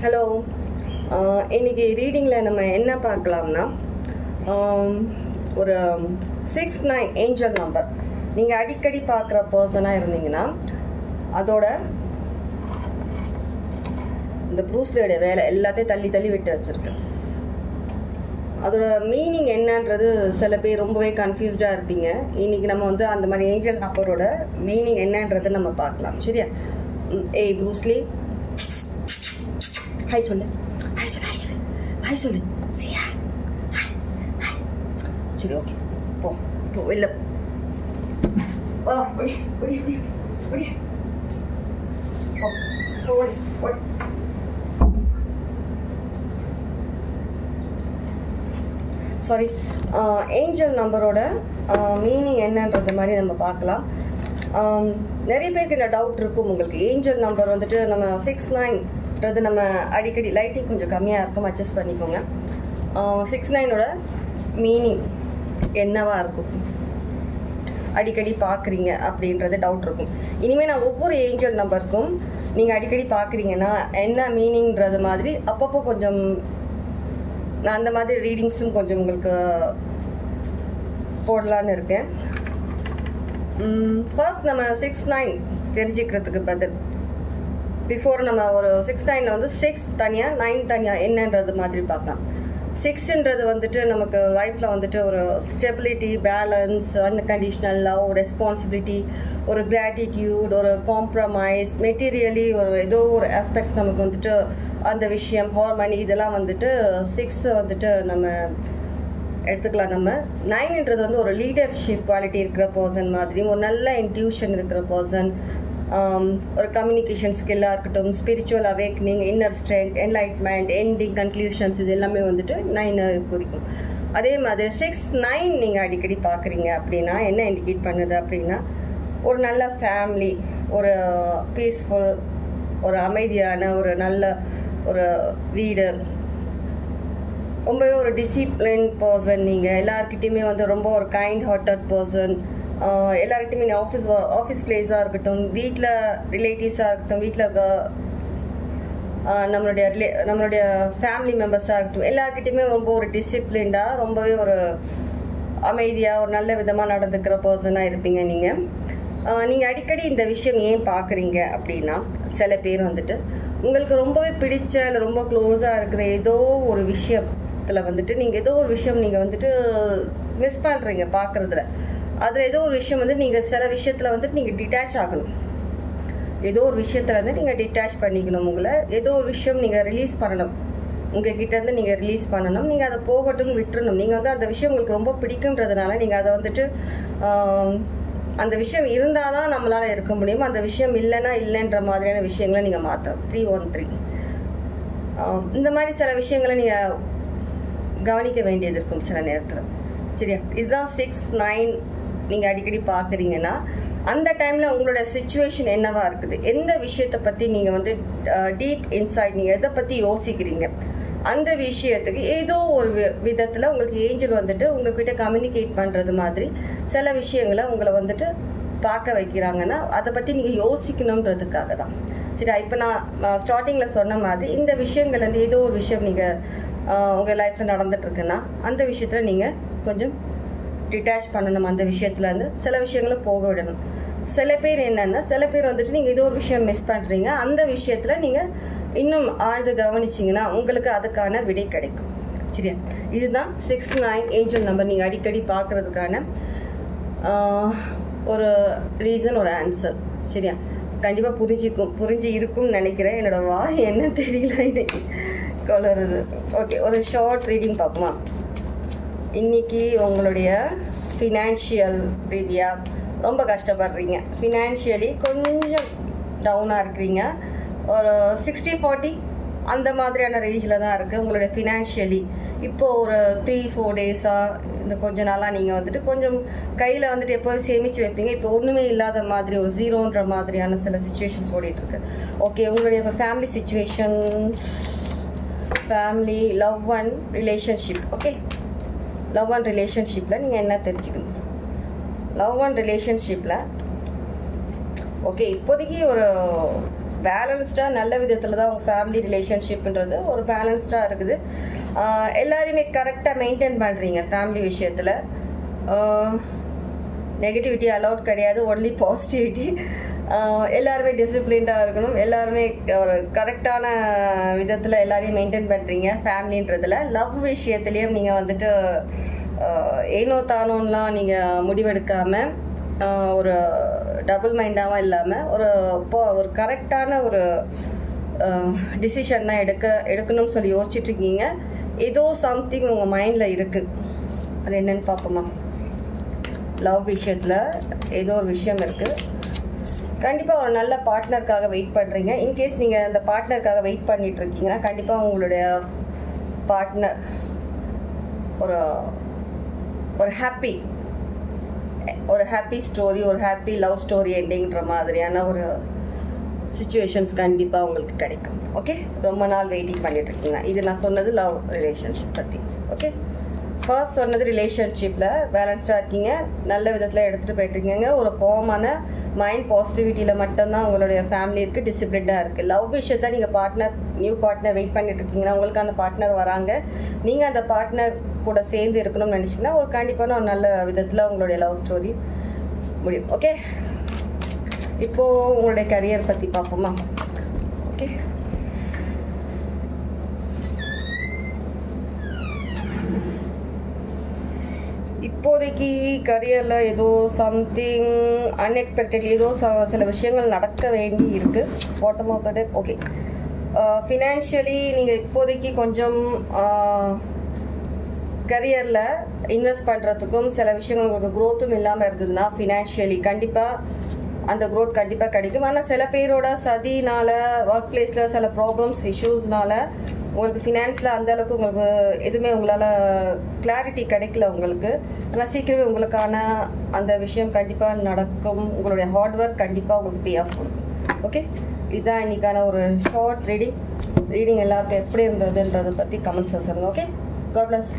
Hello, இன்னைக்கு ரீடிங்கில் நம்ம என்ன பார்க்கலாம்னா, ஒரு 6-9 ஏஞ்சல் நம்பர் நீங்கள் அடிக்கடி பார்க்குற பர்சனாக இருந்தீங்கன்னா அதோட இந்த ப்ரூஸ்லியோட வேலை எல்லாத்தையும் தள்ளி தள்ளி விட்டு வச்சுருக்கு. அதோட மீனிங் என்னன்றது சில பேர் ரொம்பவே கன்ஃபியூஸ்டாக இருப்பீங்க. இன்றைக்கி நம்ம அந்த மாதிரி ஏஞ்சல் நம்பரோட மீனிங் என்னன்றதை நம்ம பார்க்கலாம். சரியா? ஏய் ப்ரூஸ்லி, ஹாய் சொல்லு, ஹாய் சொல்லு, ஹாய் சொல்லு, ஹாய் சொல்லு, சியா, ஹாய் ஹாய். சரி, ஓகே, போ போ, வெளில வா, ஓடி ஓடி ஓடி ஓடி, போ ஓடி ஓடி. சாரி, ஏஞ்சல் நம்பரோட மீனிங் என்னன்றது மாதிரி நம்ம பார்க்கலாம். நிறைய பேருக்கு இந்த டவுட் இருக்கும். உங்களுக்கு ஏஞ்சல் நம்பர் நம்ம 6-9ன்றது நம்ம அடிக்கடி லைட்டிங் கொஞ்சம் கம்மியாக இருக்கும், அட்ஜஸ்ட் பண்ணிக்கோங்க. 6-9ஓட மீனிங் என்னவா இருக்கும் அடிக்கடி பார்க்குறீங்க அப்படின்றது டவுட் இருக்கும். இனிமேல் நான் ஒவ்வொரு ஏஞ்சல் நம்பருக்கும் நீங்கள் அடிக்கடி பார்க்குறீங்கன்னா என்ன மீனிங்கிறது மாதிரி அப்பப்போ கொஞ்சம் நான் அந்த மாதிரி ரீடிங்ஸும் கொஞ்சம் உங்களுக்கு போடலான்னு இருக்கேன். ஃபர்ஸ்ட் நம்ம 6-9 தெரிஞ்சுக்கிறதுக்கு பதில் பிஃபோர் நம்ம ஒரு 6-9ல் 6 தனியாக 9 தனியாக என்னன்றது மாதிரி பார்க்கலாம். 6ன்றது நமக்கு லைஃப்பில் ஒரு stability, balance, unconditional love, responsibility, ஒரு கிராட்டிடியூட், ஒரு காம்ப்ரமைஸ், மெட்டீரியலி ஒரு ஏதோ ஒரு ஆஸ்பெக்ட்ஸ் நமக்கு அந்த விஷயம், ஹார்மனி, இதெல்லாம் 6 நம்ம எடுத்துக்கலாம். நம்ம 9ன்றது ஒரு லீடர்ஷிப் குவாலிட்டி இருக்கிற பர்சன் மாதிரி, ஒரு நல்ல இன்ட்யூஷன் இருக்கிற பர்சன், ஒரு கம்யூனிகேஷன் ஸ்கில்லாக இருக்கட்டும், spiritual awakening, inner strength, enlightenment, ending, conclusions, இது எல்லாமே 9 குறிக்கும். அதே மாதிரி 6-9 நீங்கள் அடிக்கடி பார்க்குறீங்க அப்படின்னா என்ன இண்டிகேட் பண்ணுது அப்படின்னா, ஒரு நல்ல ஃபேமிலி, ஒரு பீஸ்ஃபுல், ஒரு அமைதியான, ஒரு நல்ல ஒரு வீடு, ரொம்பவே ஒரு டிசிப்ளின் பர்சன். நீங்கள் எல்லாருக்கிட்டையுமே ரொம்ப ஒரு கைண்ட் ஹார்ட்டட் பர்சன். எல்லாருக்கிட்டையுமே ஆஃபீஸ் பிளேஸாக இருக்கட்டும், வீட்டில் ரிலேட்டிவ்ஸாக இருக்கட்டும், வீட்டில் நம்மளுடைய ஃபேமிலி மெம்பர்ஸாக இருக்கட்டும், எல்லாருக்கிட்டையுமே ரொம்ப ஒரு டிசிப்ளின்டாக, ரொம்பவே ஒரு அமைதியாக, ஒரு நல்ல விதமாக நடந்துக்கிற பர்சனாக இருப்பீங்க. நீங்கள் அடிக்கடி இந்த விஷயம் ஏன் பார்க்குறீங்க அப்படின்னா, சில பேர் உங்களுக்கு ரொம்பவே பிடிச்ச இல்லை ரொம்ப க்ளோஸாக இருக்கிற ஏதோ ஒரு விஷயத்தில் நீங்கள் ஏதோ ஒரு விஷயம் நீங்கள் மிஸ் பண்ணுறீங்க பார்க்குறதுல. அதில் ஏதோ ஒரு விஷயம் நீங்கள் சில விஷயத்தில் நீங்கள் டிட்டாச் ஆகணும். ஏதோ ஒரு விஷயத்தில் நீங்கள் டிட்டாச் பண்ணிக்கணும். உங்களை ஏதோ ஒரு விஷயம் நீங்கள் ரிலீஸ் பண்ணணும், உங்கள் கிட்டேருந்து நீங்கள் ரிலீஸ் பண்ணணும். நீங்கள் அதை போகட்டும்னு விட்டுறணும். நீங்கள் அந்த விஷயம் உங்களுக்கு ரொம்ப பிடிக்குன்றதுனால நீங்கள் அதை அந்த விஷயம் இருந்தால் தான் நம்மளால் இருக்க முடியும். அந்த விஷயம் இல்லைன்னா இல்லைன்ற மாதிரியான விஷயங்களை நீங்கள் மாற்றணும். 313 இந்த மாதிரி சில விஷயங்களை நீங்கள் கவனிக்க வேண்டியது இருக்கும் சில நேரத்தில். சரியா? இதுதான் 6-9 நீங்கள் அடிக்கடி பார்க்குறீங்கன்னா அந்த டைமில் உங்களோட சிச்சுவேஷன் என்னவா இருக்குது, எந்த விஷயத்தை பற்றி நீங்கள் டீப் இன்சைட் நீங்கள் எதை பற்றி யோசிக்கிறீங்க, அந்த விஷயத்துக்கு ஏதோ ஒரு விதத்தில் உங்களுக்கு ஏஞ்சல் உங்ககிட்ட கம்யூனிகேட் பண்ணுறது மாதிரி சில விஷயங்களை உங்களை பார்க்க வைக்கிறாங்கன்னா அதை பற்றி நீங்கள் யோசிக்கணுன்றதுக்காக தான். சரி, இப்போ நான் ஸ்டார்டிங்கில் சொன்ன மாதிரி இந்த விஷயங்கள் ஏதோ ஒரு விஷயம் நீங்கள் உங்கள் லைஃப்பில் நடந்துட்டுருக்குன்னா அந்த விஷயத்தில் நீங்கள் கொஞ்சம் டிட்டாச் பண்ணணும். அந்த விஷயத்துலேருந்து சில விஷயங்களை போக விடணும். சில பேர் என்னென்னா, சில பேர் நீங்கள் ஏதோ ஒரு விஷயம் மிஸ் பண்ணுறீங்க, அந்த விஷயத்தில் நீங்கள் இன்னும் ஆழ்ந்து கவனிச்சிங்கன்னா உங்களுக்கு அதுக்கான விடை கிடைக்கும். சரியா? இதுதான் 6-9 ஏஞ்சல் நம்பர் நீங்கள் அடிக்கடி பார்க்குறதுக்கான ஒரு ரீசன், ஒரு ஆன்சர். சரியா? கண்டிப்பாக புரிஞ்சு இருக்கும்னு நினைக்கிறேன். என்னோட வாய் என்ன தெரியல, இது கொளருது. ஓகே, ஒரு ஷார்ட் ரீடிங் பார்ப்போமா? இன்னைக்கு உங்களுடைய ஃபினான்ஷியல் ரீதியாக ரொம்ப கஷ்டப்படுறீங்க, ஃபினான்ஷியலி கொஞ்சம் டவுனாக இருக்கிறீங்க. ஒரு 60-40 அந்த மாதிரியான ரேஞ்சில் தான் இருக்குது உங்களுடைய ஃபினான்ஷியலி. இப்போது ஒரு 3-4 டேஸாக இந்த கொஞ்ச நாளாக நீங்கள் கொஞ்சம் கையில் எப்போதும் சேமித்து வைப்பீங்க. இப்போ ஒன்றுமே இல்லாத மாதிரி ஒரு ஜீரோன்ற மாதிரியான சில சுச்சுவேஷன்ஸ் ஓடிட்டுருக்கு. ஓகே, உங்களுடைய இப்போ family situations, family, love and relationship. Okay, love and ரிலேஷன்ஷிப்பில் நீங்கள் என்ன தெரிஞ்சுக்கணும்? லவ் அண்ட் ரிலேஷன்ஷிப்பில் ஓகே, இப்போதைக்கு ஒரு பேலன்ஸ்டாக நல்ல விதத்தில் தான் உங்கள் ஃபேமிலி ரிலேஷன்ஷிப்ன்றது ஒரு பேலன்ஸ்டாக இருக்குது. எல்லாரையுமே கரெக்டாக மெயின்டைன் பண்ணுறீங்க ஃபேமிலி விஷயத்தில். நெகட்டிவிட்டி அலவுட் கிடையாது, ஒன்லி பாசிட்டிவிட்டி. எல்லாருமே டிசிப்ளின்டாக இருக்கணும், எல்லாருமே ஒரு கரெக்டான விதத்தில் எல்லாரையும் மெயின்டைன் பண்ணுறீங்க ஃபேமிலின்றதில். லவ் விஷயத்துலேயும் நீங்கள் வந்துட்டு ஏனோ தானோன்னெலாம் நீங்கள் முடிவெடுக்காமல் ஒரு டபுள் மைண்டாகவும் இல்லாமல் ஒரு கரெக்டான ஒரு டிசிஷன் தான் எடுக்கணும்னு சொல்லி யோசிச்சுட்ருக்கீங்க. ஏதோ சம்திங் உங்கள் மைண்டில் இருக்குது, அது என்னன்னு பார்ப்போமா? லவ் விஷயத்தில் ஏதோ ஒரு விஷயம் இருக்குது. கண்டிப்பாக ஒரு நல்ல பார்ட்னருக்காக வெயிட் பண்ணுறீங்க. இன்கேஸ் நீங்கள் அந்த பார்ட்னருக்காக வெயிட் பண்ணிகிட்ருக்கீங்கன்னா கண்டிப்பாக உங்களுடைய பார்ட்னர் ஒரு ஹாப்பி ஸ்டோரி, ஒரு ஹாப்பி லவ் ஸ்டோரி எண்டிங்கிற மாதிரியான ஒரு சிச்சுவேஷன்ஸ் கண்டிப்பாக உங்களுக்கு கிடைக்கும். ஓகே, ரொம்ப நாள் வெயிட்டிங் பண்ணிகிட்ருக்கீங்க. இது நான் சொன்னது லவ் ரிலேஷன்ஷிப் பற்றி. ஓகே, ஃபர்ஸ்ட் சொன்னது ரிலேஷன்ஷிப்பில் பேலன்ஸ்டாக இருக்கீங்க, நல்ல விதத்தில் எடுத்துகிட்டு போயிட்டுருக்கீங்க. ஒரு கோமான மைண்ட் பாசிட்டிவிட்டியில் மட்டும்தான் உங்களுடைய ஃபேமிலி இருக்குது, டிசிப்ளின்டாக இருக்குது. லவ் விஷயத்தில் நீங்கள் நியூ பார்ட்னர் வெயிட் பண்ணிட்டு இருக்கீங்கன்னா உங்களுக்கு அந்த பார்ட்னர் வராங்க. நீங்கள் அந்த பார்ட்னர் கூட சேர்ந்து இருக்கணும்னு நினச்சிங்கன்னா கண்டிப்பான ஒரு நல்ல விதத்தில் உங்களுடைய லவ் ஸ்டோரி முடியும். ஓகே, இப்போது உங்களுடைய கரியர் பற்றி பார்ப்போமா? ஓகே, இப்போதைக்கு கரியரில் ஏதோ சம்திங் அன்எக்ஸ்பெக்டட்லி ஏதோ சில விஷயங்கள் நடக்க வேண்டி இருக்குது. Bottom of the day. Okay, financially நீங்கள் இப்போதைக்கு கொஞ்சம் கரியரில் இன்வெஸ்ட் பண்ணுறதுக்கும் சில விஷயங்கள் உங்களுக்கு க்ரோத்தும் இல்லாமல் இருந்ததுன்னா ஃபினான்ஷியலி கண்டிப்பாக அந்த க்ரோத் கண்டிப்பாக கிடைக்கும். ஆனால் சில பேரோட சதினால் ஒர்க் பிளேஸில் சில ப்ராப்ளம்ஸ் இஷ்யூஸ்னால உங்களுக்கு ஃபினான்ஸில் அந்தளவுக்கு உங்களுக்கு எதுவுமே உங்களால் கிளாரிட்டி கிடைக்கல உங்களுக்கு. ஆனால் சீக்கிரமே உங்களுக்கான அந்த விஷயம் கண்டிப்பாக நடக்கும். உங்களுடைய ஹார்ட் ஒர்க் கண்டிப்பாக உங்களுக்கு பே ஆஃப் கொடுக்கும். ஓகே, இதுதான் இன்றைக்கான ஒரு ஷார்ட் ரீடிங். எல்லாருக்கும் எப்படி இருந்ததுன்றதை பற்றி கமெண்ட்ஸில் சொல்லுங்கள். Okay, God plus.